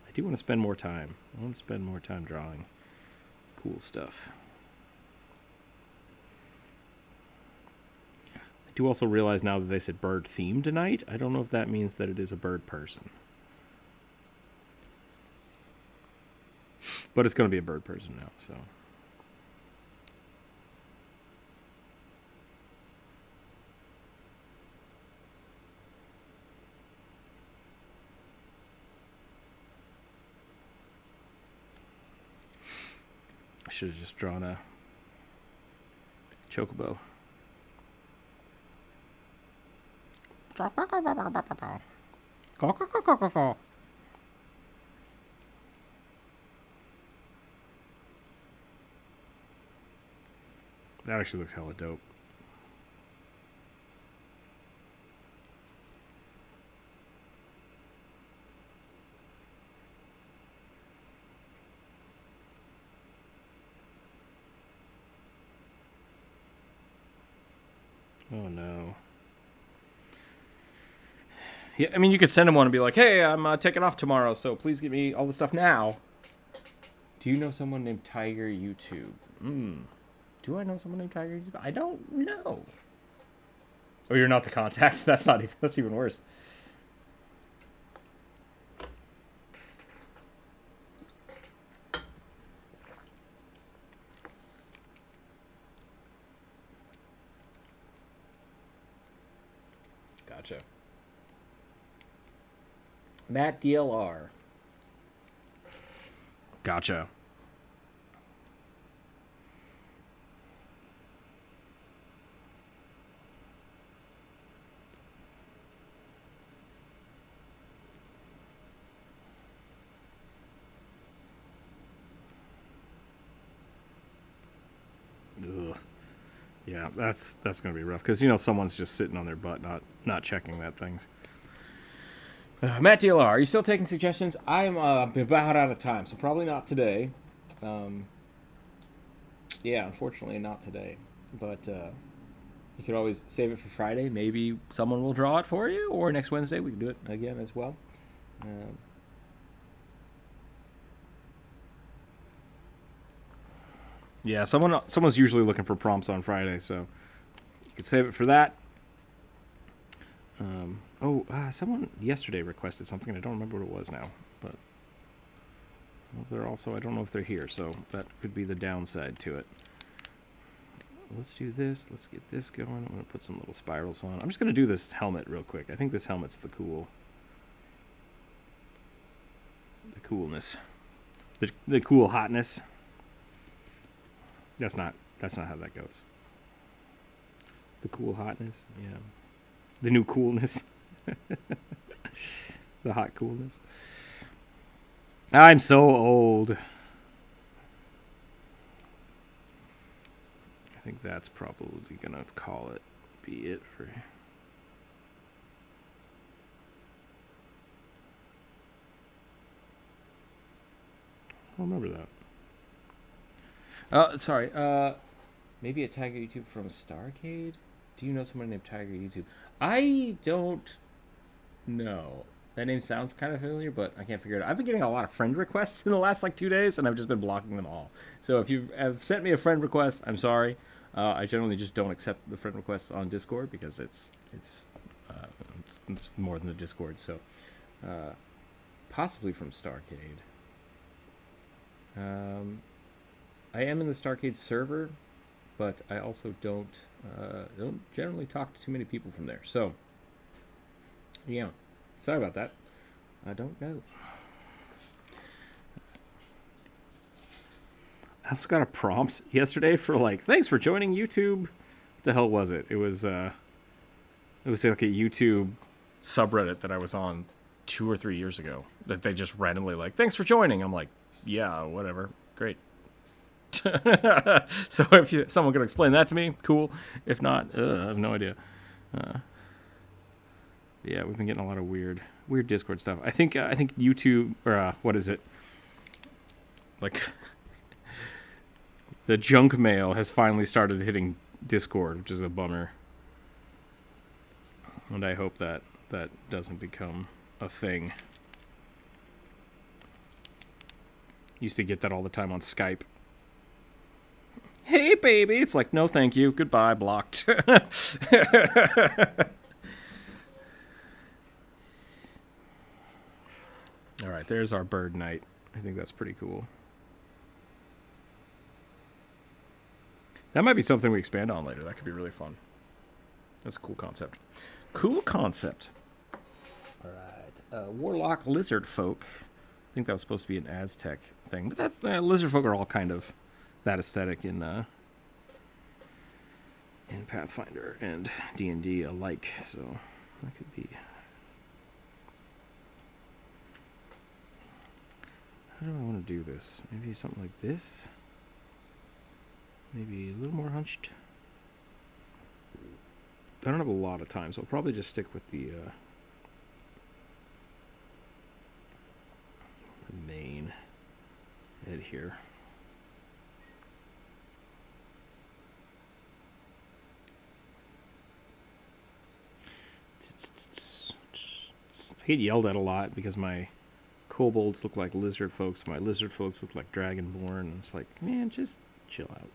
I do want to spend more time. I want to spend more time drawing cool stuff. I do also realize now that they said bird theme tonight. I don't know if that means that it is a bird person. But it's going to be a bird person now, so. I should have just drawn a chocobo. That actually looks hella dope. Oh no. Yeah, I mean, you could send him one and be like, hey, I'm taking off tomorrow, so please give me all the stuff now. Do you know someone named Tiger YouTube? Do I know someone named Tiger YouTube? I don't know. Oh, you're not the contact? That's even worse. Gotcha. Matt DLR. Gotcha. Ugh. Yeah, that's gonna be rough because someone's just sitting on their butt, not checking that things. Matt DLR, are you still taking suggestions? I'm about out of time, so probably not today. Yeah, unfortunately not today. But you could always save it for Friday. Maybe someone will draw it for you, or next Wednesday we can do it again as well. Yeah, someone's usually looking for prompts on Friday, so you could save it for that. Oh, someone yesterday requested something. I don't remember what it was now, but well, they're also, I don't know if they're here, so that could be the downside to it. Let's do this. Let's get this going. I'm going to put some little spirals on. I'm just going to do this helmet real quick. I think this helmet's the coolness. The cool hotness. That's not how that goes. The cool hotness, yeah. The new coolness. The hot coolness. I'm so old. I think that's probably gonna be it for. I don't remember that. Sorry. Maybe a Tiger YouTube from Starcade? Do you know someone named Tiger YouTube? I don't know. That name sounds kind of familiar, but I can't figure it out. I've been getting a lot of friend requests in the last, 2 days, and I've just been blocking them all. So if you have sent me a friend request, I'm sorry. I generally just don't accept the friend requests on Discord because it's more than the Discord. So possibly from Starcade. I am in the Starcade server, but I also don't generally talk to too many people from there. So, yeah, sorry about that. I don't know. I also got a prompt yesterday for thanks for joining YouTube. What the hell was it? It was like a YouTube subreddit that I was on 2 or 3 years ago that they just randomly thanks for joining. I'm like, yeah, whatever, great. So if someone could explain that to me, cool. If not, I have no idea. Yeah, we've been getting a lot of weird Discord stuff. I think YouTube or what is it? The junk mail has finally started hitting Discord, which is a bummer. And I hope that doesn't become a thing. Used to get that all the time on Skype. Hey, baby. It's like, no, thank you. Goodbye. Blocked. All right, there's our bird night. I think that's pretty cool. That might be something we expand on later. That could be really fun. That's a cool concept. Cool concept. All right. Warlock Lizard Folk. I think that was supposed to be an Aztec thing. But that's, Lizard Folk are all kind of that aesthetic in Pathfinder and D&D alike. So that could be... How do I want to do this? Maybe something like this? Maybe a little more hunched. I don't have a lot of time, so I'll probably just stick with the main head here. I get yelled at a lot because my kobolds look like lizard folks, my lizard folks look like dragonborn, and it's like, man, just chill out.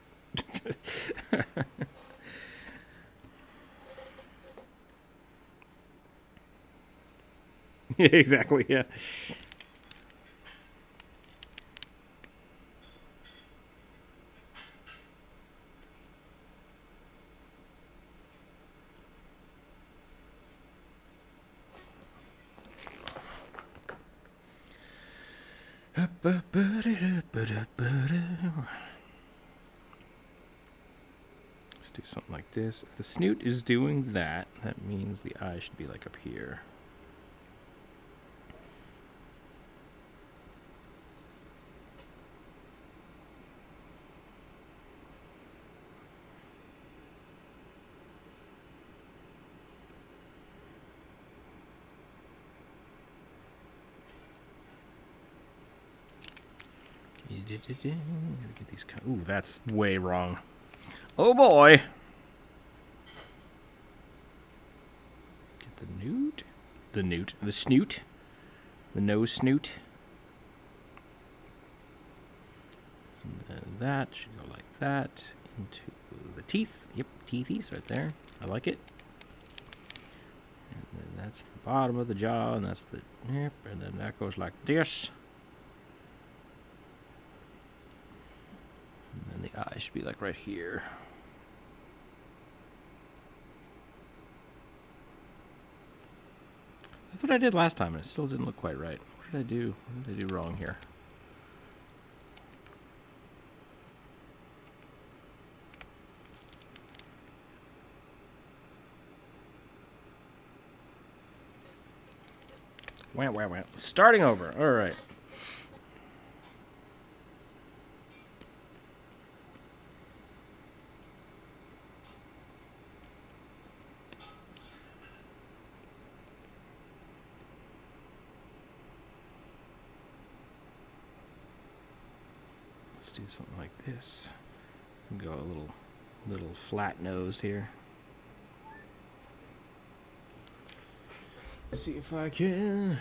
Yeah, exactly, yeah. Let's do something like this. If the snoot is doing that, that means the eye should be like up here. Gotta get these. Ooh, that's way wrong. Oh boy. Get the newt, the snoot, the nose snoot. And then that should go like that into the teeth. Yep, teethies right there. I like it. And then That's the bottom of the jaw, and that's the yep, and then that goes like this. And then the eye should be like right here. That's what I did last time, and it still didn't look quite right. What did I do? What did I do wrong here? Wah. Starting over. All right. Let's do something like this. Go a little flat-nosed here. See if I can.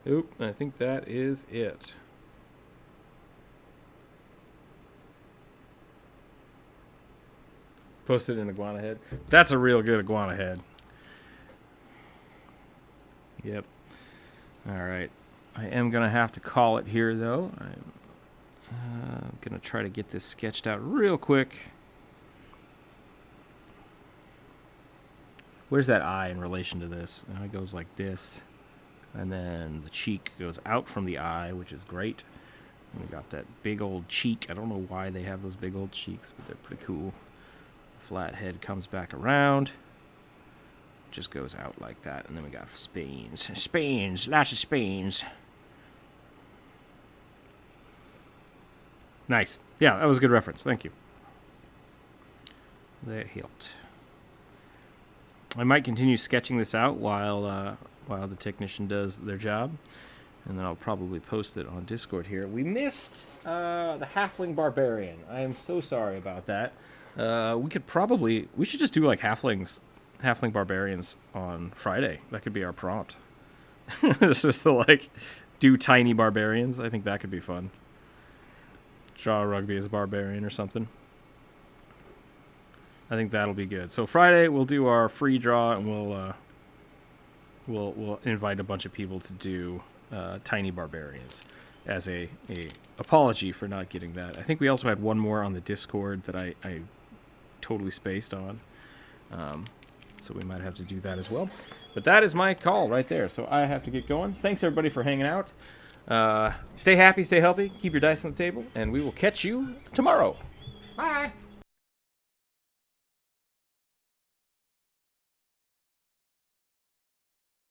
Oop, I think that is it. Posted an iguana head. That's a real good iguana head. Yep. All right. I am going to have to call it here, though. I'm going to try to get this sketched out real quick. Where's that eye in relation to this? And it goes like this. And then the cheek goes out from the eye, which is great. And we got that big old cheek. I don't know why they have those big old cheeks, but they're pretty cool. The flat head comes back around. Just goes out like that. And then we got spines. Spines. Lots of spines. Nice. Yeah, that was a good reference. Thank you. That helped. I might continue sketching this out while the technician does their job, and then I'll probably post it on Discord here. We missed the Halfling Barbarian. I am so sorry about that. We should just do like Halfling Barbarians on Friday. That could be our prompt. It's just to like do tiny barbarians. I think that could be fun. Draw a rugby as a barbarian or something. I think that'll be good. So Friday we'll do our free draw, and we'll invite a bunch of people to do tiny barbarians as a apology for not getting that. I think we also had one more on the Discord that I totally spaced on. So we might have to do that as well. But that is my call right there. So I have to get going. Thanks everybody for hanging out. Stay happy, stay healthy, keep your dice on the table, and we will catch you tomorrow. Bye.